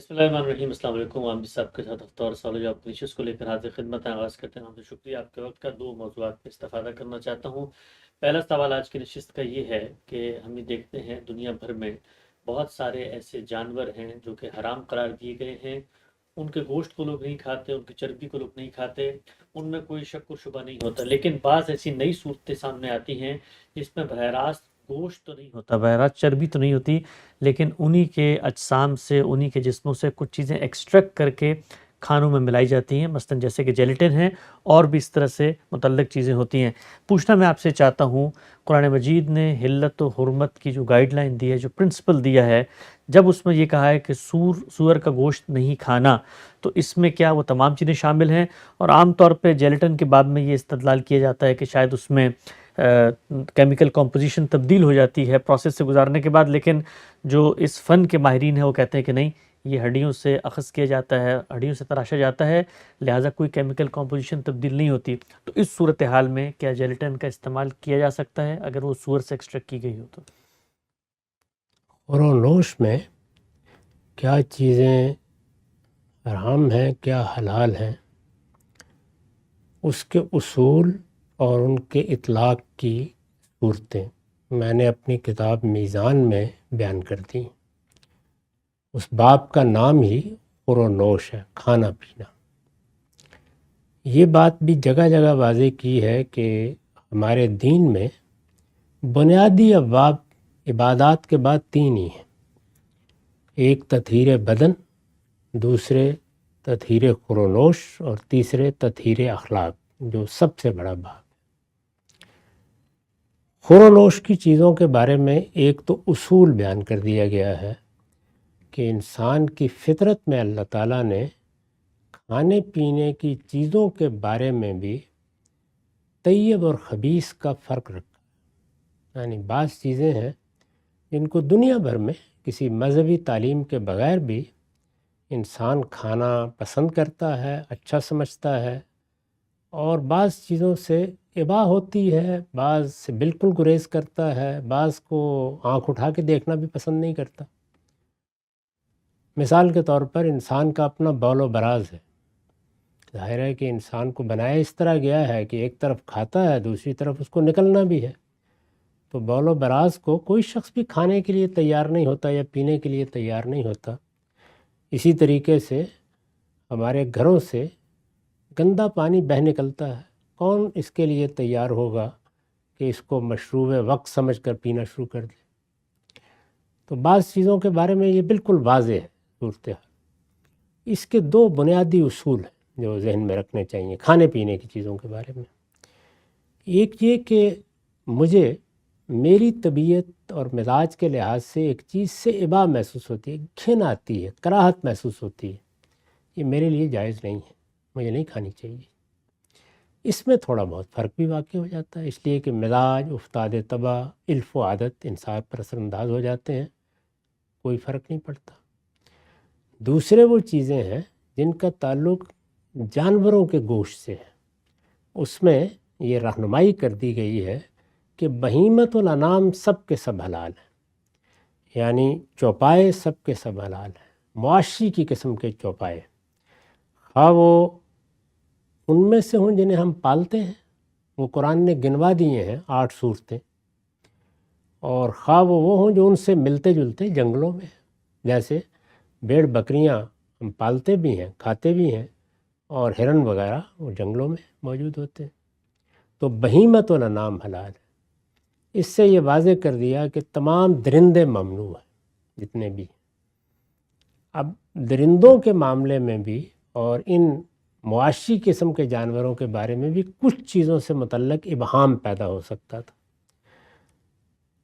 بسم اللہ الرحمن الرحیم۔ السلام علیکم۔ عام صاحب کے ساتھ ہفتہ اور سالوں جو آپ نشست کو لے کر حاضر خدمت آغاز کرتے ہیں، ہم سے شکریہ آپ کے وقت کا۔ دو موضوعات پہ استفادہ کرنا چاہتا ہوں۔ پہلا سوال آج کی نشست کا یہ ہے کہ ہم یہ دیکھتے ہیں دنیا بھر میں بہت سارے ایسے جانور ہیں جو کہ حرام قرار دیے گئے ہیں، ان کے گوشت کو لوگ نہیں کھاتے، ان کی چربی کو لوگ نہیں کھاتے، ان میں کوئی شک و شبہ نہیں ہوتا، لیکن بعض ایسی نئی صورتیں سامنے آتی ہیں جس میں براہ راست گوشت تو نہیں ہوتا، براہ راست چربی تو نہیں ہوتی، لیکن انہی کے اجسام سے، انہی کے جسموں سے کچھ چیزیں ایکسٹریکٹ کر کے کھانوں میں ملائی جاتی ہیں، مثلا جیسے کہ جیلیٹن ہے، اور بھی اس طرح سے متعلق چیزیں ہوتی ہیں۔ پوچھنا میں آپ سے چاہتا ہوں، قرآن مجید نے حلت و حرمت کی جو گائیڈ لائن دی ہے، جو پرنسپل دیا ہے، جب اس میں یہ کہا ہے کہ سور کا گوشت نہیں کھانا، تو اس میں کیا وہ تمام چیزیں شامل ہیں؟ اور عام طور پہ جیلیٹن کے باب میں یہ استدلال کیا جاتا ہے کہ شاید اس میں کیمیکل کمپوزیشن تبدیل ہو جاتی ہے پروسیس سے گزارنے کے بعد، لیکن جو اس فن کے ماہرین ہیں وہ کہتے ہیں کہ نہیں، یہ ہڈیوں سے اخذ کیا جاتا ہے، ہڈیوں سے تراشا جاتا ہے، لہٰذا کوئی کیمیکل کمپوزیشن تبدیل نہیں ہوتی۔ تو اس صورتحال میں کیا جیلیٹن کا استعمال کیا جا سکتا ہے اگر وہ سور سے ایکسٹریکٹ کی گئی ہو تو؟ نوش میں کیا چیزیں حرام ہیں، کیا حلال ہیں، اس کے اصول اور ان کے اطلاق کی صورتیں میں نے اپنی کتاب میزان میں بیان کر دی۔ اس باب کا نام ہی نوش ہے، کھانا پینا۔ یہ بات بھی جگہ جگہ واضح کی ہے کہ ہمارے دین میں بنیادی ابواب عبادات کے بعد تین ہی ہیں: ایک تطہیر بدن، دوسرے تطہیر نوش، اور تیسرے تطہیر اخلاق، جو سب سے بڑا باب ہے۔ نوش کی چیزوں کے بارے میں ایک تو اصول بیان کر دیا گیا ہے کہ انسان کی فطرت میں اللہ تعالیٰ نے کھانے پینے کی چیزوں کے بارے میں بھی طیب اور خبیث کا فرق رکھا، یعنی بعض چیزیں ہیں جن کو دنیا بھر میں کسی مذہبی تعلیم کے بغیر بھی انسان کھانا پسند کرتا ہے، اچھا سمجھتا ہے، اور بعض چیزوں سے اباح ہوتی ہے، بعض سے بالکل گریز کرتا ہے، بعض کو آنکھ اٹھا کے دیکھنا بھی پسند نہیں کرتا۔ مثال کے طور پر انسان کا اپنا بول و براز ہے۔ ظاہر ہے کہ انسان کو بنایا اس طرح گیا ہے کہ ایک طرف کھاتا ہے، دوسری طرف اس کو نکلنا بھی ہے، تو بول و براز کو کوئی شخص بھی کھانے کے لیے تیار نہیں ہوتا یا پینے کے لیے تیار نہیں ہوتا۔ اسی طریقے سے ہمارے گھروں سے گندا پانی بہہ نکلتا ہے، کون اس کے لیے تیار ہوگا کہ اس کو مشروب وقت سمجھ کر پینا شروع کر دے؟ تو بعض چیزوں کے بارے میں یہ بالکل واضح ہے صورتحال۔ اس کے دو بنیادی اصول ہیں جو ذہن میں رکھنے چاہیے کھانے پینے کی چیزوں کے بارے میں۔ ایک یہ کہ مجھے میری طبیعت اور مزاج کے لحاظ سے ایک چیز سے اباہ محسوس ہوتی ہے، گھن آتی ہے، کراہت محسوس ہوتی ہے، یہ میرے لیے جائز نہیں ہے، مجھے نہیں کھانی چاہیے۔ اس میں تھوڑا بہت فرق بھی واقع ہو جاتا ہے، اس لیے کہ مزاج، افتاد طبع، علف و عادت انسان پر اثر انداز ہو جاتے ہیں، کوئی فرق نہیں پڑتا۔ دوسرے وہ چیزیں ہیں جن کا تعلق جانوروں کے گوشت سے ہے، اس میں یہ رہنمائی کر دی گئی ہے کہ بہیمۃ الانام سب کے سب حلال ہیں، یعنی چوپائے سب کے سب حلال ہیں، مواشی کی قسم کے چوپائے، خواہ وہ ان میں سے ہوں جنہیں ہم پالتے ہیں، وہ قرآن نے گنوا دیے ہیں 8 صورتیں، اور خواہ وہ ہوں جو ان سے ملتے جلتے جنگلوں میں ہیں، جیسے بھیڑ بکریاں ہم پالتے بھی ہیں، کھاتے بھی ہیں، اور ہرن وغیرہ وہ جنگلوں میں موجود ہوتے ہیں۔ تو بہیمۃ الانام حلال ہے۔ اس سے یہ واضح کر دیا کہ تمام درندے ممنوع ہیں جتنے بھی ہیں۔ اب درندوں کے معاملے میں بھی اور ان مواشی قسم کے جانوروں کے بارے میں بھی کچھ چیزوں سے متعلق ابہام پیدا ہو سکتا تھا۔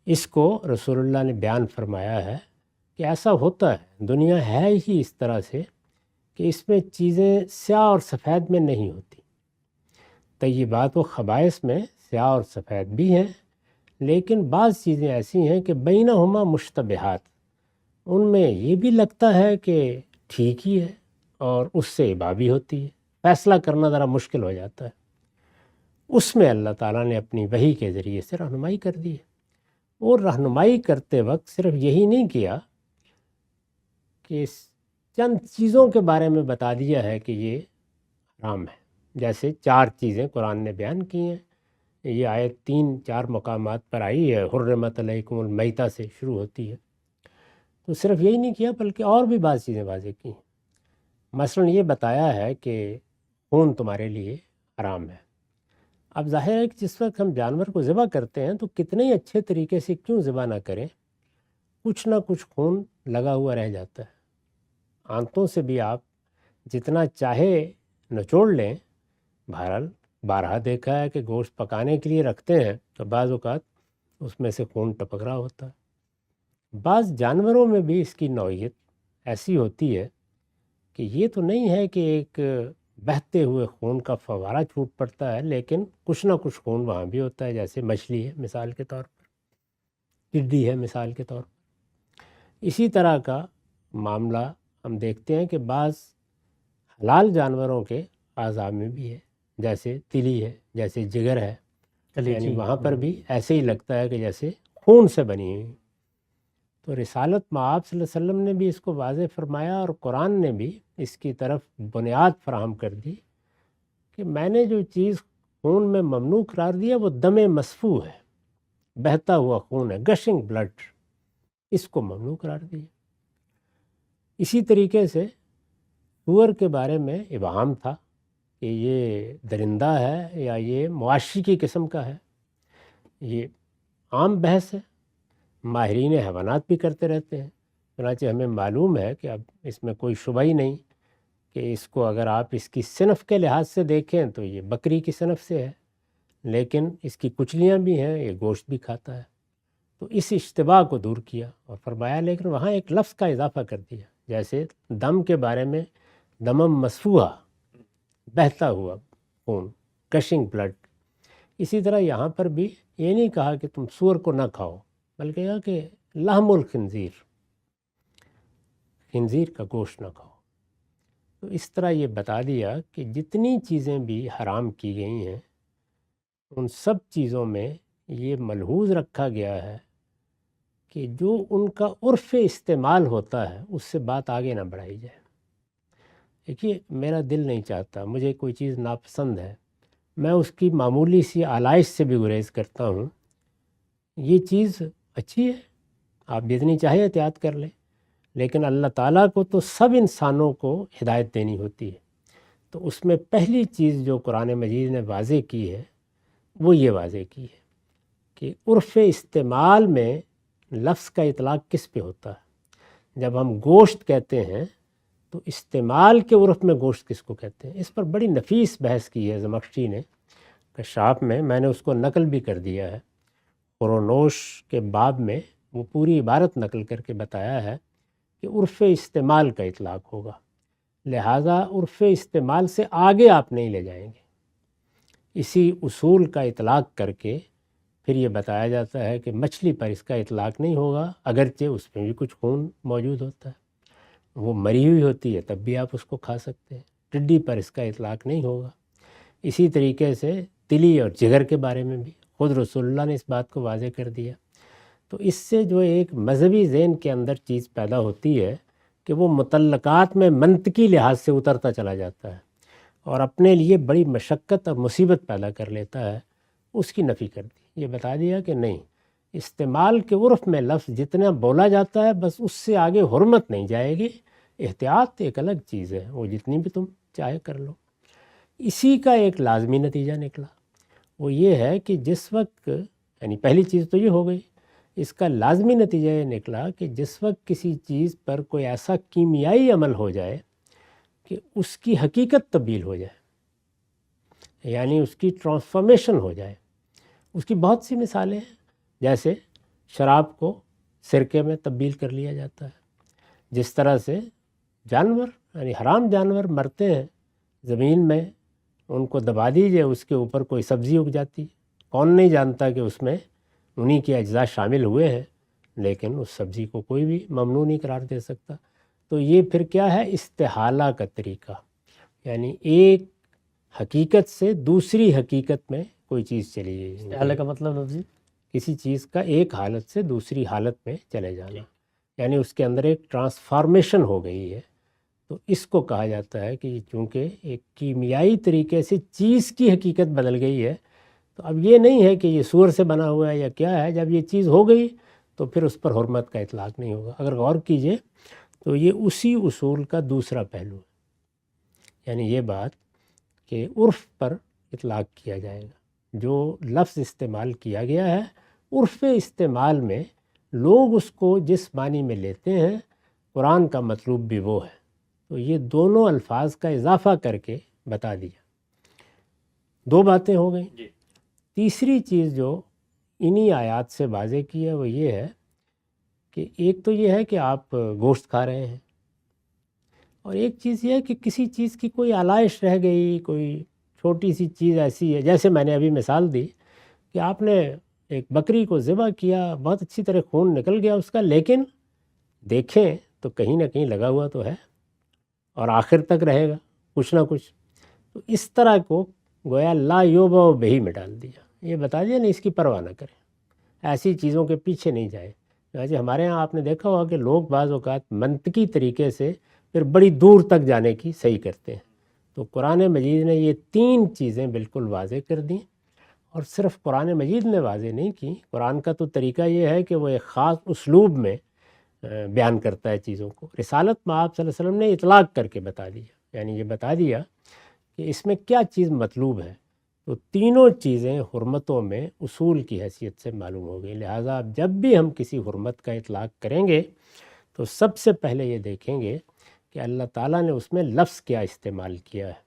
اس کو رسول اللہ نے بیان فرمایا ہے کہ ایسا ہوتا ہے، دنیا ہے ہی اس طرح سے کہ اس میں چیزیں سیاہ اور سفید میں نہیں ہوتی۔ طیبات و خبائث میں سیاہ اور سفید بھی ہیں، لیکن بعض چیزیں ایسی ہیں کہ بینہما مشتبہات، ان میں یہ بھی لگتا ہے کہ ٹھیک ہی ہے اور اس سے اباح بھی ہوتی ہے، فیصلہ کرنا ذرا مشکل ہو جاتا ہے۔ اس میں اللہ تعالیٰ نے اپنی وحی کے ذریعے سے رہنمائی کر دی ہے، اور رہنمائی کرتے وقت صرف یہی نہیں کیا کہ چند چیزوں کے بارے میں بتا دیا ہے کہ یہ حرام ہے. جیسے 4 چیزیں قرآن نے بیان کی ہیں. یہ آیت 3-4 مقامات پر آئی ہے. حرمت علیکم المیتہ سے شروع ہوتی ہے. تو صرف یہی نہیں کیا بلکہ اور بھی بعض چیزیں واضح کی ہیں. مثلاً یہ بتایا ہے کہ خون تمہارے لیے حرام ہے. اب ظاہر ہے کہ جس وقت ہم جانور کو ذبح کرتے ہیں تو کتنے ہی اچھے طریقے سے کیوں ذبح نہ کریں، کچھ نہ کچھ خون لگا ہوا رہ جاتا ہے. آنتوں سے بھی آپ جتنا چاہے نچوڑ لیں. بہرحال بارہا دیکھا ہے کہ گوشت پکانے کے لیے رکھتے ہیں تو بعض اوقات اس میں سے خون ٹپک رہا ہوتا ہے. بعض جانوروں میں بھی اس کی نوعیت ایسی ہوتی ہے کہ یہ تو نہیں ہے کہ ایک بہتے ہوئے خون کا فوارہ چھوٹ پڑتا ہے، لیکن کچھ نہ کچھ خون وہاں بھی ہوتا ہے. جیسے مچھلی ہے مثال کے طور پر، ٹڈی ہے مثال کے طور پر. اسی طرح کا معاملہ ہم دیکھتے ہیں کہ بعض حلال جانوروں کے اعضاء میں بھی ہے. جیسے تلی ہے، جیسے جگر ہے، یعنی وہاں پر بھی ایسے ہی لگتا ہے کہ جیسے خون سے بنی ہوئی. تو رسالت مآب صلی اللہ علیہ وسلم نے بھی اس کو واضح فرمایا اور قرآن نے بھی اس کی طرف بنیاد فراہم کر دی کہ میں نے جو چیز خون میں ممنوع قرار دیا وہ دم مسفوح ہے، بہتا ہوا خون ہے، گشنگ بلڈ، اس کو ممنوع قرار دیا. اسی طریقے سے سور کے بارے میں ابہام تھا کہ یہ درندہ ہے یا یہ مواشی کی قسم کا ہے. یہ عام بحث ہے، ماہرین حیوانات بھی کرتے رہتے ہیں. چنانچہ ہمیں معلوم ہے کہ اب اس میں کوئی شبہ ہی نہیں کہ اس کو اگر آپ اس کی صنف کے لحاظ سے دیکھیں تو یہ بکری کی صنف سے ہے، لیکن اس کی کچلیاں بھی ہیں، یہ گوشت بھی کھاتا ہے. تو اس اشتباہ کو دور کیا اور فرمایا، لیکن وہاں ایک لفظ کا اضافہ کر دیا. جیسے دم کے بارے میں دمم مسفوحہ، بہتا ہوا خون، گشنگ بلڈ. اسی طرح یہاں پر بھی یہ نہیں کہا کہ تم سور کو نہ کھاؤ، بلکہ کہا کہ لحم الخنزیر، خنزیر کا گوشت نہ کھاؤ. تو اس طرح یہ بتا دیا کہ جتنی چیزیں بھی حرام کی گئی ہیں ان سب چیزوں میں یہ ملحوظ رکھا گیا ہے کہ جو ان کا عرف استعمال ہوتا ہے اس سے بات آگے نہ بڑھائی جائے. دیکھیے، میرا دل نہیں چاہتا، مجھے کوئی چیز ناپسند ہے، میں اس کی معمولی سی آلائش سے بھی گریز کرتا ہوں. یہ چیز اچھی ہے، آپ جتنی چاہے احتیاط کر لیں، لیکن اللہ تعالیٰ کو تو سب انسانوں کو ہدایت دینی ہوتی ہے. تو اس میں پہلی چیز جو قرآن مجید نے واضح کی ہے وہ یہ واضح کی ہے کہ عرف استعمال میں لفظ کا اطلاق کس پہ ہوتا ہے. جب ہم گوشت کہتے ہیں تو استعمال کے عرف میں گوشت کس کو کہتے ہیں؟ اس پر بڑی نفیس بحث کی ہے زمخشری نے کشاف میں نے اس کو نقل بھی کر دیا ہے. قرونوش کے باب میں وہ پوری عبارت نقل کر کے بتایا ہے کہ عرف استعمال کا اطلاق ہوگا، لہٰذا عرف استعمال سے آگے آپ نہیں لے جائیں گے. اسی اصول کا اطلاق کر کے پھر یہ بتایا جاتا ہے کہ مچھلی پر اس کا اطلاق نہیں ہوگا، اگرچہ اس میں بھی کچھ خون موجود ہوتا ہے، وہ مری ہوئی ہوتی ہے تب بھی آپ اس کو کھا سکتے ہیں. ٹڈی پر اس کا اطلاق نہیں ہوگا. اسی طریقے سے تلی اور جگر کے بارے میں بھی خود رسول اللہ نے اس بات کو واضح کر دیا. تو اس سے جو ایک مذہبی ذہن کے اندر چیز پیدا ہوتی ہے کہ وہ متعلقات میں منطقی لحاظ سے اترتا چلا جاتا ہے اور اپنے لیے بڑی مشقت اور مصیبت پیدا کر لیتا ہے، اس کی نفی کر دی. یہ بتا دیا کہ نہیں، استعمال کے عرف میں لفظ جتنا بولا جاتا ہے بس اس سے آگے حرمت نہیں جائے گی. احتیاط ایک الگ چیز ہے، وہ جتنی بھی تم چاہے کر لو. اسی کا ایک لازمی نتیجہ نکلا، وہ یہ ہے کہ جس وقت، یعنی پہلی چیز تو یہ ہو گئی، اس کا لازمی نتیجہ یہ نکلا کہ جس وقت کسی چیز پر کوئی ایسا کیمیائی عمل ہو جائے کہ اس کی حقیقت تبدیل ہو جائے، یعنی اس کی ٹرانسفارمیشن ہو جائے. اس کی بہت سی مثالیں ہیں. جیسے شراب کو سرکے میں تبدیل کر لیا جاتا ہے، جس طرح سے جانور، یعنی حرام جانور مرتے ہیں زمین میں، ان کو دبا دیجئے، اس کے اوپر کوئی سبزی اگ جاتی، کون نہیں جانتا کہ اس میں انہی کے اجزاء شامل ہوئے ہیں، لیکن اس سبزی کو کوئی بھی ممنوع نہیں قرار دے سکتا. تو یہ پھر کیا ہے؟ استحالہ کا طریقہ، یعنی ایک حقیقت سے دوسری حقیقت میں کوئی چیز چلی جائے. استحالہ کا مطلب لفظی کسی چیز کا ایک حالت سے دوسری حالت میں چلے جانا، یعنی اس کے اندر ایک ٹرانسفارمیشن ہو گئی ہے. تو اس کو کہا جاتا ہے کہ چونکہ ایک کیمیائی طریقے سے چیز کی حقیقت بدل گئی ہے، تو اب یہ نہیں ہے کہ یہ سور سے بنا ہوا ہے یا کیا ہے، جب یہ چیز ہو گئی تو پھر اس پر حرمت کا اطلاق نہیں ہوگا۔ اگر غور کیجئے تو یہ اسی اصول کا دوسرا پہلو ہے، یعنی یہ بات کہ عرف پر اطلاق کیا جائے گا۔ جو لفظ استعمال کیا گیا ہے عرف استعمال میں لوگ اس کو جس معنی میں لیتے ہیں قرآن کا مطلوب بھی وہ ہے، تو یہ دونوں الفاظ کا اضافہ کر کے بتا دیا۔ دو باتیں ہو گئیں۔ جی تیسری چیز جو انہی آیات سے واضح کی ہے وہ یہ ہے کہ ایک تو یہ ہے کہ آپ گوشت کھا رہے ہیں، اور ایک چیز یہ ہے کہ کسی چیز کی کوئی آلائش رہ گئی، کوئی چھوٹی سی چیز ایسی ہے، جیسے میں نے ابھی مثال دی کہ آپ نے ایک بکری کو ذبح کیا، بہت اچھی طرح خون نکل گیا اس کا، لیکن دیکھیں تو کہیں نہ کہیں لگا ہوا تو ہے اور آخر تک رہے گا کچھ نہ کچھ۔ تو اس طرح کو گویا لا یوبا بہی میں ڈال دیا، یہ بتا دیا نہیں، اس کی پرواہ نہ کریں، ایسی چیزوں کے پیچھے نہیں جائیں۔ ویسے ہمارے ہاں آپ نے دیکھا ہوگا کہ لوگ بعض اوقات منطقی طریقے سے پھر بڑی دور تک جانے کی صحیح کرتے ہیں، تو قرآن مجید نے یہ تین چیزیں بالکل واضح کر دیں، اور صرف قرآن مجید نے واضح نہیں کی، قرآن کا تو طریقہ یہ ہے کہ وہ ایک خاص اسلوب میں بیان کرتا ہے چیزوں کو۔ رسالت میں آپ صلی اللہ علیہ وسلم نے اطلاق کر کے بتا دیا، یعنی یہ بتا دیا کہ اس میں کیا چیز مطلوب ہے، تو تینوں چیزیں حرمتوں میں اصول کی حیثیت سے معلوم ہو گئی۔ لہٰذا جب بھی ہم کسی حرمت کا اطلاق کریں گے تو سب سے پہلے یہ دیکھیں گے کہ اللہ تعالیٰ نے اس میں لفظ کیا استعمال کیا ہے،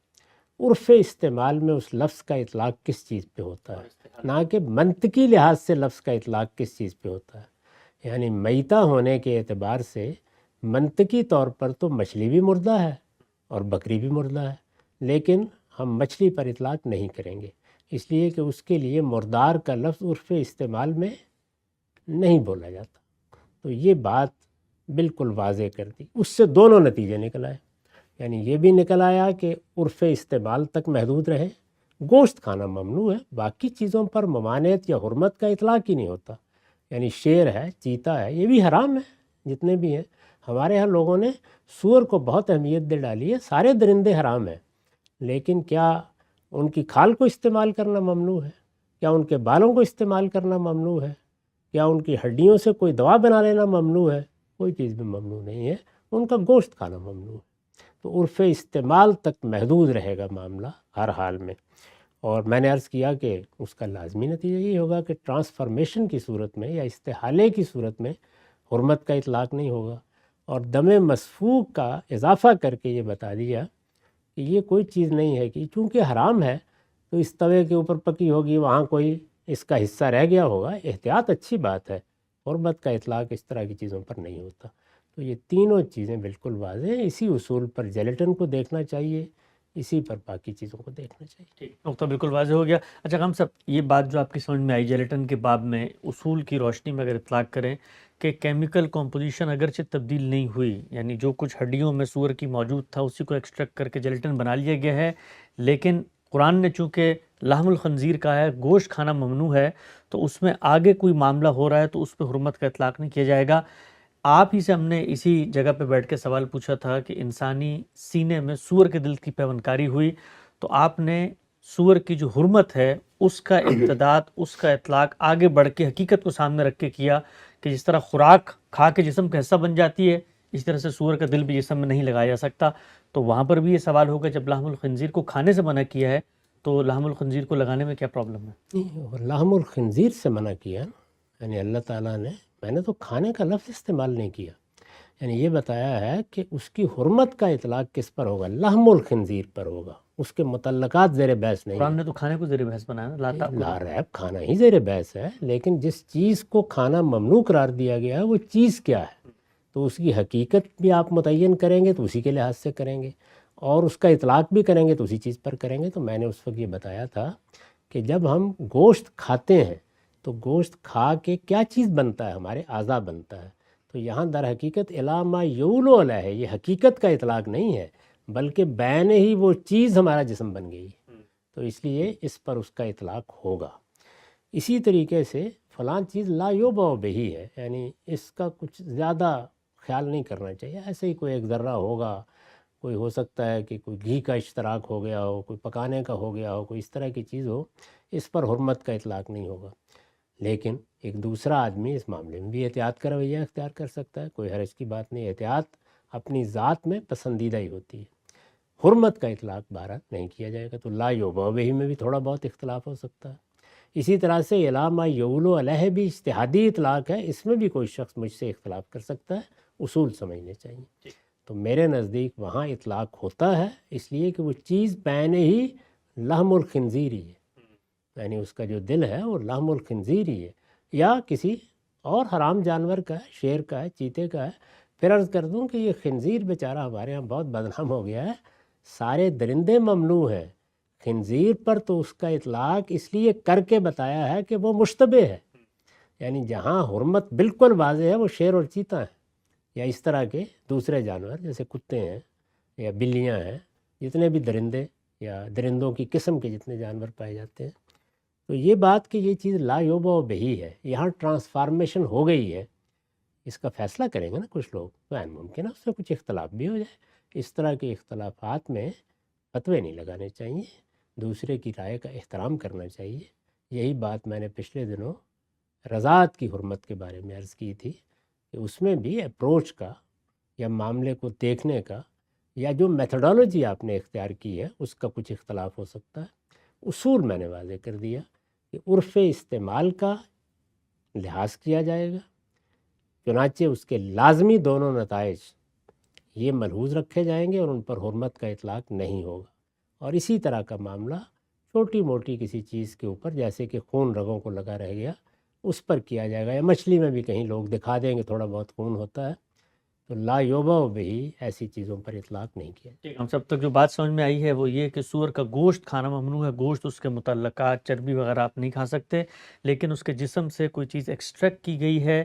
عرف استعمال میں اس لفظ کا اطلاق کس چیز پہ ہوتا ہے، نہ کہ منطقی لحاظ سے لفظ کا اطلاق کس چیز پہ ہوتا ہے۔ یعنی میتہ ہونے کے اعتبار سے منطقی طور پر تو مچھلی بھی مردہ ہے اور بکری بھی مردہ ہے، لیکن ہم مچھلی پر اطلاق نہیں کریں گے، اس لیے کہ اس کے لیے مردار کا لفظ عرف استعمال میں نہیں بولا جاتا۔ تو یہ بات بالکل واضح کر دی، اس سے دونوں نتیجے نکل آئے، یعنی یہ بھی نکل آیا کہ عرف استعمال تک محدود رہے، گوشت کھانا ممنوع ہے، باقی چیزوں پر ممانعت یا حرمت کا اطلاق ہی نہیں ہوتا۔ یعنی شیر ہے، چیتا ہے، یہ بھی حرام ہے، جتنے بھی ہیں۔ ہمارے ہاں لوگوں نے سور کو بہت اہمیت دے ڈالی ہے، سارے درندے حرام ہیں، لیکن کیا ان کی کھال کو استعمال کرنا ممنوع ہے؟ کیا ان کے بالوں کو استعمال کرنا ممنوع ہے؟ کیا ان کی ہڈیوں سے کوئی دوا بنا لینا ممنوع ہے؟ کوئی چیز بھی ممنوع نہیں ہے، ان کا گوشت کھانا ممنوع ہے۔ تو عرف استعمال تک محدود رہے گا معاملہ ہر حال میں، اور میں نے عرض کیا کہ اس کا لازمی نتیجہ یہ ہوگا کہ ٹرانسفارمیشن کی صورت میں یا استحالے کی صورت میں حرمت کا اطلاق نہیں ہوگا، اور دم مسفوک کا اضافہ کر کے یہ بتا دیا کہ یہ کوئی چیز نہیں ہے کہ چونکہ حرام ہے تو اس توے کے اوپر پکی ہوگی، وہاں کوئی اس کا حصہ رہ گیا ہوگا، احتیاط اچھی بات ہے، حرمت کا اطلاق اس طرح کی چیزوں پر نہیں ہوتا۔ تو یہ تینوں چیزیں بالکل واضح ہیں، اسی اصول پر جیلیٹن کو دیکھنا چاہیے، اسی پر باقی چیزوں کو دیکھنا چاہیے۔ ٹھیک، نقطہ بالکل واضح ہو گیا۔ اچھا غم صاحب، یہ بات جو آپ کی سمجھ میں آئی جیلیٹن کے باب میں، اصول کی روشنی میں اگر اطلاق کریں کہ کیمیکل کمپوزیشن اگرچہ تبدیل نہیں ہوئی، یعنی جو کچھ ہڈیوں میں سور کی موجود تھا اسی کو ایکسٹریکٹ کر کے جیلیٹن بنا لیا گیا ہے، لیکن قرآن نے چونکہ لحم الخنزیر کا ہے، گوشت کھانا ممنوع ہے، تو اس میں آگے کوئی معاملہ ہو رہا ہے تو اس پہ حرمت کا اطلاق نہیں کیا جائے گا۔ آپ ہی سے ہم نے اسی جگہ پہ بیٹھ کے سوال پوچھا تھا کہ انسانی سینے میں سور کے دل کی پیوندکاری ہوئی، تو آپ نے سور کی جو حرمت ہے اس کا امتداد، اس کا اطلاق آگے بڑھ کے حقیقت کو سامنے رکھ کے کیا کہ جس طرح خوراک کھا کے جسم کا حصہ بن جاتی ہے، اس طرح سے سور کا دل بھی جسم میں نہیں لگایا جا سکتا۔ تو وہاں پر بھی یہ سوال ہوگا جب لحم الخنزیر کو کھانے سے منع کیا ہے تو لحم الخنزیر کو لگانے میں کیا پرابلم ہے؟ لحم الخنزیر سے منع کیا، یعنی اللہ تعالیٰ نے، میں نے تو کھانے کا لفظ استعمال نہیں کیا، یعنی یہ بتایا ہے کہ اس کی حرمت کا اطلاق کس پر ہوگا، لحم الخنزیر پر ہوگا، اس کے متعلقات زیر بحث نہیں قرآن ہیں۔ نے تو کھانے کو زیر بحث بنایا نا، لا ریب کھانا ہی زیر بحث ہے، لیکن جس چیز کو کھانا ممنوع قرار دیا گیا ہے وہ چیز کیا ہے، تو اس کی حقیقت بھی آپ متعین کریں گے تو اسی کے لحاظ سے کریں گے، اور اس کا اطلاق بھی کریں گے تو اسی چیز پر کریں گے۔ تو میں نے اس وقت یہ بتایا تھا کہ جب ہم گوشت کھاتے ہیں تو گوشت کھا کے کیا چیز بنتا ہے، ہمارے اعضاء بنتا ہے، تو یہاں در حقیقت الی ما یولو علیہ ہے، یہ حقیقت کا اطلاق نہیں ہے بلکہ بین ہی وہ چیز ہمارا جسم بن گئی ہے، تو اس لیے اس پر اس کا اطلاق ہوگا۔ اسی طریقے سے فلاں چیز لا یوبع بہی ہے، یعنی اس کا کچھ زیادہ خیال نہیں کرنا چاہیے، ایسے ہی کوئی ایک ذرہ ہوگا، کوئی ہو سکتا ہے کہ کوئی گھی کا اشتراک ہو گیا ہو، کوئی پکانے کا ہو گیا ہو، کوئی اس طرح کی چیز ہو، اس پر حرمت کا اطلاق نہیں ہوگا۔ لیکن ایک دوسرا آدمی اس معاملے میں بھی احتیاط کا رویہ اختیار کر سکتا ہے، کوئی حرج کی بات نہیں۔ احتیاط اپنی ذات میں پسندیدہ ہی ہوتی ہے، حرمت کا اطلاق بہرحال نہیں کیا جائے گا۔ تو لا یوبا بہی میں بھی تھوڑا بہت اختلاف ہو سکتا ہے۔ اسی طرح سے علامہ یولو علیہ بھی اجتہادی اطلاق ہے، اس میں بھی کوئی شخص مجھ سے اختلاف کر سکتا ہے، اصول سمجھنے چاہیے۔ تو میرے نزدیک وہاں اطلاق ہوتا ہے، اس لیے کہ وہ چیز بین ہی لحم الخنزیر ہی ہے، یعنی اس کا جو دل ہے وہ لحم الخنزیر ہی ہے، یا کسی اور حرام جانور کا ہے، شیر کا ہے، چیتے کا ہے۔ پھر عرض کر دوں کہ یہ خنزیر بیچارہ ہمارے ہاں بہت بدنام ہو گیا ہے، سارے درندے ممنوع ہیں، خنزیر پر تو اس کا اطلاق اس لیے کر کے بتایا ہے کہ وہ مشتبہ ہے، یعنی جہاں حرمت بالکل واضح ہے وہ شیر اور چیتا ہے، یا اس طرح کے دوسرے جانور جیسے کتے ہیں یا بلیاں ہیں، جتنے بھی درندے یا درندوں کی قسم کے جتنے جانور پائے جاتے ہیں۔ تو یہ بات کہ یہ چیز لا یوبا بہی ہے، یہاں ٹرانسفارمیشن ہو گئی ہے، اس کا فیصلہ کریں گے نا کچھ لوگ، تو عین ممکن ہے اس سے کچھ اختلاف بھی ہو جائے۔ اس طرح کے اختلافات میں فتوے نہیں لگانے چاہیے، دوسرے کی رائے کا احترام کرنا چاہیے۔ یہی بات میں نے پچھلے دنوں رضاعت کی حرمت کے بارے میں عرض کی تھی کہ اس میں بھی اپروچ کا یا معاملے کو دیکھنے کا یا جو میتھڈالوجی آپ نے اختیار کی ہے اس کا کچھ اختلاف ہو سکتا ہے۔ اصول میں نے واضح کر دیا کہ عرف استعمال کا لحاظ کیا جائے گا، چنانچہ اس کے لازمی دونوں نتائج یہ ملحوظ رکھے جائیں گے اور ان پر حرمت کا اطلاق نہیں ہوگا۔ اور اسی طرح کا معاملہ چھوٹی موٹی کسی چیز کے اوپر، جیسے کہ خون رگوں کو لگا رہ گیا، اس پر کیا جائے گا، یا مچھلی میں بھی کہیں لوگ دکھا دیں گے تھوڑا بہت خون ہوتا ہے، تو لا یوبا بھی ایسی چیزوں پر اطلاق نہیں کیا جائے۔ ہم سب تک جو بات سمجھ میں آئی ہے وہ یہ کہ سور کا گوشت کھانا ممنوع ہے، گوشت اس کے متعلقات چربی وغیرہ آپ نہیں کھا سکتے، لیکن اس کے جسم سے کوئی چیز ایکسٹریکٹ کی گئی ہے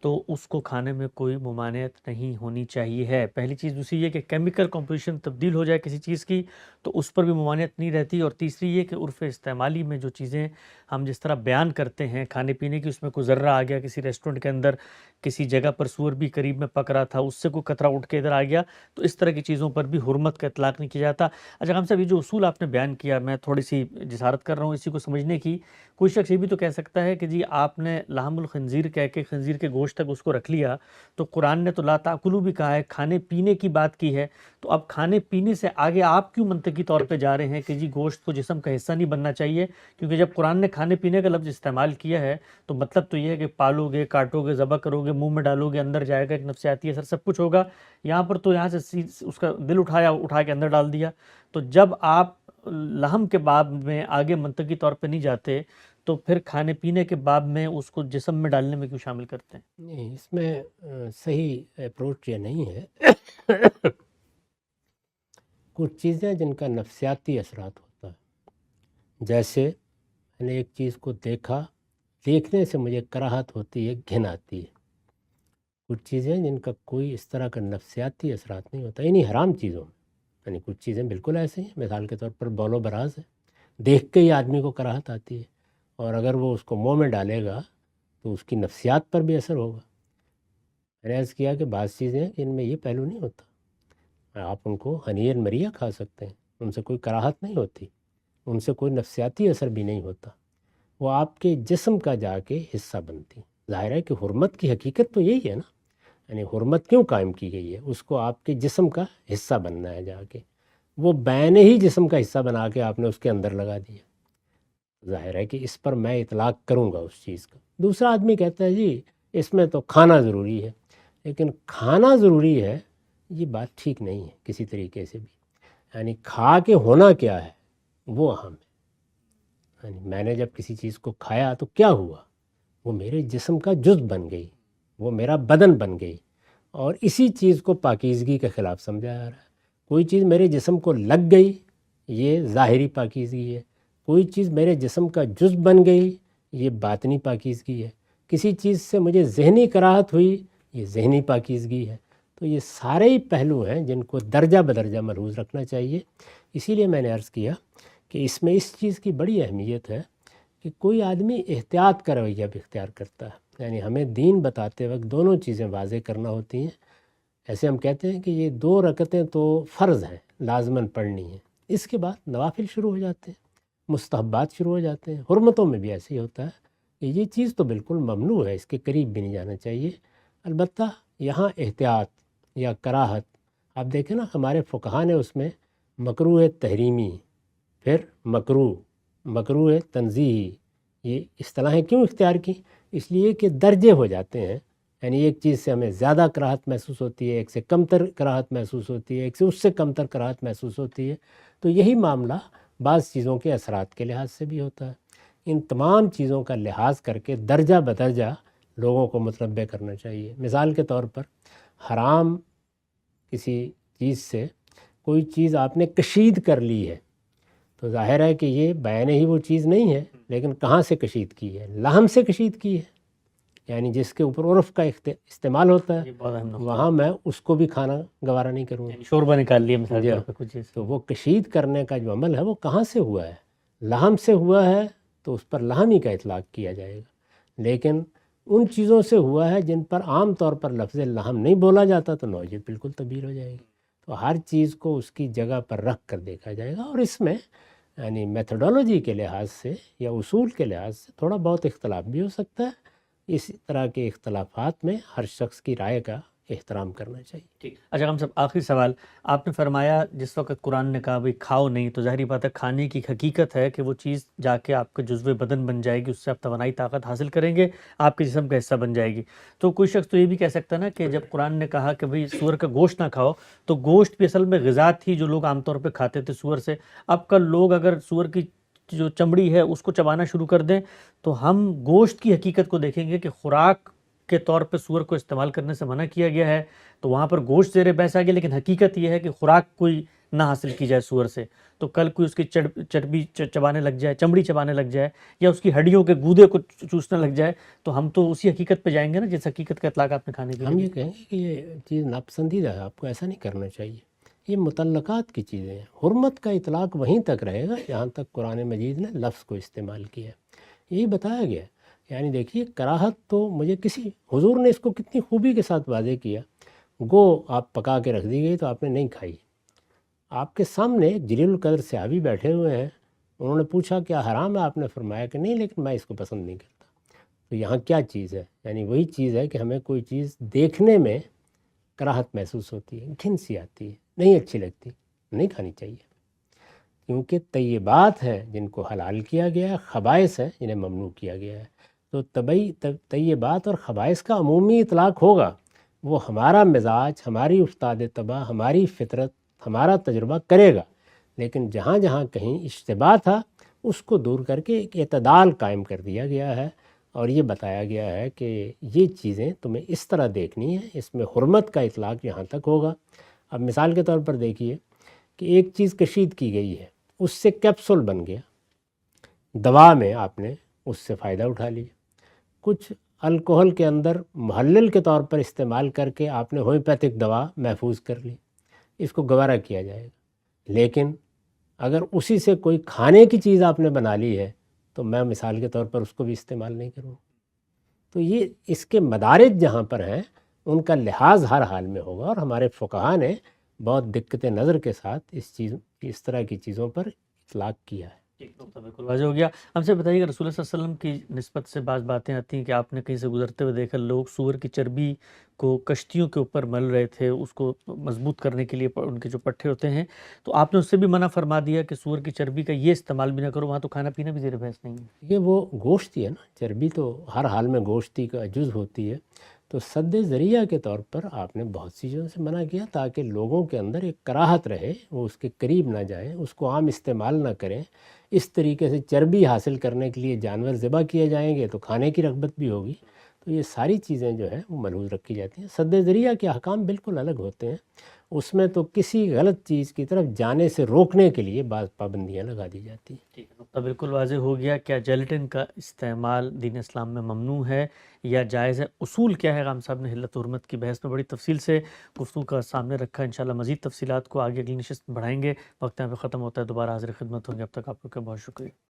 تو اس کو کھانے میں کوئی ممانعت نہیں ہونی چاہیے ہے، پہلی چیز۔ دوسری یہ کہ کیمیکل کمپوزیشن تبدیل ہو جائے کسی چیز کی تو اس پر بھی ممانعت نہیں رہتی، اور تیسری یہ کہ عرف استعمالی میں جو چیزیں ہم جس طرح بیان کرتے ہیں کھانے پینے کی، اس میں کوئی ذرہ آ گیا کسی ریسٹورنٹ کے اندر، کسی جگہ پر سور بھی قریب میں پک رہا تھا، اس سے کوئی قطرہ اٹھ کے ادھر آ گیا، تو اس طرح کی چیزوں پر بھی حرمت کا اطلاق نہیں کیا جاتا۔ اچھا ہم صاحب، یہ جو اصول آپ نے بیان کیا، میں تھوڑی سی جسارت کر رہا ہوں اسی کو سمجھنے کی۔ کوئی شخص یہ بھی تو کہہ سکتا ہے کہ جی آپ نے لحم الخنزیر کہہ کے خنزیر کے گوشت تک اس کو رکھ لیا، تو قرآن نے تو لا تاکلوا بھی کہا ہے، کھانے پینے کی بات کی ہے، تو اب کھانے پینے سے آگے آپ کیوں منطقی طور پہ جا رہے ہیں کہ جی گوشت کو جسم کا حصہ نہیں بننا چاہیے؟ کیونکہ جب قرآن نے کھانے پینے کا لفظ استعمال کیا ہے تو مطلب تو یہ ہے کہ پالو گے، کاٹو گے، ذبح کرو گے، منہ میں ڈالو گے، اندر جائے گا، ایک نفسیاتی اثر سب کچھ ہوگا۔ یہاں پر تو یہاں سے اس کا دل اٹھا کے اندر ڈال دیا، تو جب آپ لحم کے باب میں آگے منطقی طور پہ نہیں جاتے تو پھر کھانے پینے کے باب میں اس کو جسم میں ڈالنے میں کیوں شامل کرتے ہیں؟ نہیں، اس میں صحیح اپروچ یہ نہیں ہے۔ کچھ چیزیں جن کا نفسیاتی اثرات ہوتا ہے، جیسے میں نے ایک چیز کو دیکھا، دیکھنے سے مجھے کراہت ہوتی ہے، گھن آتی ہے۔ کچھ چیزیں جن کا کوئی اس طرح کا نفسیاتی اثرات نہیں ہوتا، یعنی حرام چیزوں میں، یعنی کچھ چیزیں بالکل ایسے ہیں، مثال کے طور پر بول و براز ہے، دیکھ کے ہی آدمی کو کراہت آتی ہے، اور اگر وہ اس کو منہ میں ڈالے گا تو اس کی نفسیات پر بھی اثر ہوگا۔ میں نے عرض کیا کہ بعض چیزیں ان میں یہ پہلو نہیں ہوتا، آپ ان کو ہنیر مریا کھا سکتے ہیں، ان سے کوئی کراہت نہیں ہوتی، ان سے کوئی نفسیاتی اثر بھی نہیں ہوتا، وہ آپ کے جسم کا جا کے حصہ بنتی۔ ظاہر ہے کہ حرمت کی حقیقت تو یہی ہے نا، یعنی حرمت کیوں قائم کی گئی ہے؟ اس کو آپ کے جسم کا حصہ بننا ہے جا کے، وہ بین ہی جسم کا حصہ بنا کے آپ نے اس کے اندر لگا دیا، ظاہر ہے کہ اس پر میں اطلاق کروں گا اس چیز کا۔ دوسرا آدمی کہتا ہے جی اس میں تو کھانا ضروری ہے، لیکن کھانا ضروری ہے یہ بات ٹھیک نہیں ہے کسی طریقے سے بھی، یعنی کھا کے ہونا کیا ہے وہ اہم ہے۔ یعنی میں نے جب کسی چیز کو کھایا تو کیا ہوا؟ وہ میرے جسم کا جزء بن گئی، وہ میرا بدن بن گئی، اور اسی چیز کو پاکیزگی کے خلاف سمجھا جا رہا ہے۔ کوئی چیز میرے جسم کو لگ گئی یہ ظاہری پاکیزگی ہے، کوئی چیز میرے جسم کا جزء بن گئی یہ باطنی پاکیزگی ہے، کسی چیز سے مجھے ذہنی کراہت ہوئی یہ ذہنی پاکیزگی ہے۔ تو یہ سارے ہی پہلو ہیں جن کو درجہ بدرجہ ملحوظ رکھنا چاہیے۔ اسی لیے میں نے عرض کیا کہ اس میں اس چیز کی بڑی اہمیت ہے کہ کوئی آدمی احتیاط کا رویہ بھی اختیار کرتا ہے، یعنی ہمیں دین بتاتے وقت دونوں چیزیں واضح کرنا ہوتی ہیں۔ ایسے ہم کہتے ہیں کہ یہ 2 رکعتیں تو فرض ہیں، لازماً پڑھنی ہیں، اس کے بعد نوافل شروع ہو جاتے ہیں، مستحبات شروع ہو جاتے ہیں۔ حرمتوں میں بھی ایسے ہی ہوتا ہے کہ یہ چیز تو بالکل ممنوع ہے، اس کے قریب بھی نہیں جانا چاہیے۔ البتہ یہاں احتیاط یا کراہت، آپ دیکھیں نا ہمارے فقہا نے اس میں مکروہ تحریمی، پھر مکروہ تنزیہی، یہ اصطلاحیں کیوں اختیار کی؟ اس لیے کہ درجے ہو جاتے ہیں، یعنی ایک چیز سے ہمیں زیادہ کراہت محسوس ہوتی ہے، ایک سے کم تر کراہت محسوس ہوتی ہے، ایک سے اس سے کم تر کراہت محسوس ہوتی ہے۔ تو یہی معاملہ بعض چیزوں کے اثرات کے لحاظ سے بھی ہوتا ہے۔ ان تمام چیزوں کا لحاظ کر کے درجہ بدرجہ لوگوں کو متنبع کرنا چاہیے۔ مثال کے طور پر حرام کسی چیز سے کوئی چیز آپ نے کشید کر لی ہے تو ظاہر ہے کہ یہ بیان ہی وہ چیز نہیں ہے، لیکن کہاں سے کشید کی ہے؟ لحم سے کشید کی ہے، یعنی جس کے اوپر عرف کا استعمال ہوتا ہے، یہ بہت اہم نقطہ وہاں میں اس کو بھی کھانا گوارا نہیں کروں گا۔ یعنی شوربہ نکال لیا مثال کے جی طور ہاں، پہ کچھ چیز۔ تو وہ کشید کرنے کا جو عمل ہے وہ کہاں سے ہوا ہے؟ لحم سے ہوا ہے تو اس پر لحم ہی کا اطلاق کیا جائے گا، لیکن ان چیزوں سے ہوا ہے جن پر عام طور پر لفظ لحم نہیں بولا جاتا تو نوعیت بالکل تبدیل ہو جائے گی۔ تو ہر چیز کو اس کی جگہ پر رکھ کر دیکھا جائے گا، اور اس میں یعنی میتھڈولوجی کے لحاظ سے یا اصول کے لحاظ سے تھوڑا بہت اختلاف بھی ہو سکتا ہے۔ اس طرح کے اختلافات میں ہر شخص کی رائے کا احترام کرنا چاہیے۔ ٹھیک۔ اچھا ہم سب آخری سوال، آپ نے فرمایا جس وقت قرآن نے کہا بھئی کھاؤ نہیں، تو ظاہری بات ہے کھانے کی حقیقت ہے کہ وہ چیز جا کے آپ کے جزو بدن بن جائے گی، اس سے آپ توانائی طاقت حاصل کریں گے، آپ کے جسم کا حصہ بن جائے گی۔ تو کوئی شخص تو یہ بھی کہہ سکتا ہے نا کہ جب قرآن نے کہا کہ بھئی سور کا گوشت نہ کھاؤ، تو گوشت بھی اصل میں غذا تھی جو لوگ عام طور پہ کھاتے تھے سور سے۔ اب کل لوگ اگر سور کی جو چمڑی ہے اس کو چبانا شروع کر دیں تو ہم گوشت کی حقیقت کو دیکھیں گے کہ خوراک کے طور پہ سور کو استعمال کرنے سے منع کیا گیا ہے، تو وہاں پر گوشت زیر بحث آ گیا، لیکن حقیقت یہ ہے کہ خوراک کوئی نہ حاصل کی جائے سور سے۔ تو کل کوئی اس کی چربی چبانے لگ جائے، چمڑی چبانے لگ جائے، یا اس کی ہڈیوں کے گودے کو چوسنے لگ جائے، تو ہم تو اسی حقیقت پہ جائیں گے نا جس حقیقت کا اطلاق آپ نے کھانے کے ہم لیے یہ کہیں گے کہ یہ چیز ناپسندیدہ ہے، آپ کو ایسا نہیں کرنا چاہیے۔ یہ متعلقات کی چیزیں ہیں، حرمت کا اطلاق وہیں تک رہے گا جہاں تک قرآن مجید نے لفظ کو استعمال کیا ہے، یہی بتایا گیا ہے۔ یعنی دیکھیے کراہت تو مجھے کسی حضور نے اس کو کتنی خوبی کے ساتھ واضح کیا، گو آپ پکا کے رکھ دی گئی تو آپ نے نہیں کھائی، آپ کے سامنے ایک جلیل القدر صحابی بیٹھے ہوئے ہیں، انہوں نے پوچھا کیا حرام ہے؟ آپ نے فرمایا کہ نہیں، لیکن میں اس کو پسند نہیں کرتا۔ تو یہاں کیا چیز ہے؟ یعنی وہی چیز ہے کہ ہمیں کوئی چیز دیکھنے میں کراہت محسوس ہوتی ہے، گھن سی آتی ہے، نہیں اچھی لگتی، نہیں کھانی چاہیے، کیونکہ طیبات ہیں جن کو حلال کیا گیا ہے، خبائث ہیں جنہیں ممنوع کیا گیا ہے۔ تو طیبات اور خبائث کا عمومی اطلاق ہوگا، وہ ہمارا مزاج، ہماری افتاد طبع، ہماری فطرت، ہمارا تجربہ کرے گا، لیکن جہاں جہاں کہیں اشتباہ تھا اس کو دور کر کے ایک اعتدال قائم کر دیا گیا ہے، اور یہ بتایا گیا ہے کہ یہ چیزیں تمہیں اس طرح دیکھنی ہے، اس میں حرمت کا اطلاق یہاں تک ہوگا۔ اب مثال کے طور پر دیکھیے کہ ایک چیز کشید کی گئی ہے، اس سے کیپسول بن گیا، دوا میں آپ نے اس سے فائدہ اٹھا لیا، کچھ الکوہل کے اندر محلل کے طور پر استعمال کر کے آپ نے ہومیوپیتھک دوا محفوظ کر لی، اس کو گوارا کیا جائے گا۔ لیکن اگر اسی سے کوئی کھانے کی چیز آپ نے بنا لی ہے تو میں مثال کے طور پر اس کو بھی استعمال نہیں کروں۔ تو یہ اس کے مدارج جہاں پر ہیں ان کا لحاظ ہر حال میں ہوگا، اور ہمارے فقہا نے بہت دقت نظر کے ساتھ اس طرح کی چیزوں پر اطلاق کیا ہے۔ ایک نقطہ بالکل واضح ہو گیا۔ ہم سے بتائیے کہ رسول اللہ صلی اللہ علیہ وسلم کی نسبت سے بعض باتیں آتی ہیں کہ آپ نے کہیں سے گزرتے ہوئے دیکھا لوگ سور کی چربی کو کشتیوں کے اوپر مل رہے تھے، اس کو مضبوط کرنے کے لیے ان کے جو پٹھے ہوتے ہیں، تو آپ نے اس سے بھی منع فرما دیا کہ سور کی چربی کا یہ استعمال بھی نہ کرو، وہاں تو کھانا پینا بھی زیر بحث نہیں ہے۔ یہ وہ گوشت ہی ہے نا، چربی تو ہر حال میں گوشتی کا جز ہوتی ہے، تو سد ذریعہ کے طور پر آپ نے بہت سی چیزوں سے منع کیا تاکہ لوگوں کے اندر ایک کراہت رہے، وہ اس کے قریب نہ جائیں، اس کو عام استعمال نہ کریں۔ اس طریقے سے چربی حاصل کرنے کے لیے جانور ذبح کیے جائیں گے تو کھانے کی رغبت بھی ہوگی، تو یہ ساری چیزیں جو ہیں وہ ملحوظ رکھی جاتی ہیں۔ سد ذریعہ کے احکام بالکل الگ ہوتے ہیں، اس میں تو کسی غلط چیز کی طرف جانے سے روکنے کے لیے بعض پابندیاں لگا دی جاتی ہیں۔ ٹھیک ہے، نقطہ بالکل واضح ہو گیا۔ کیا جیلیٹن کا استعمال دین اسلام میں ممنوع ہے یا جائز ہے؟ اصول کیا ہے؟ غام صاحب نے حلت و حرمت کی بحث میں بڑی تفصیل سے گفتگو کا سامنے رکھا۔ انشاءاللہ مزید تفصیلات کو آگے اگلی نشست میں بڑھائیں گے۔ وقت یہاں پہ ختم ہوتا ہے، دوبارہ حاضر خدمت ہوں گے، اب تک آپ لوگ کا بہت شکریہ۔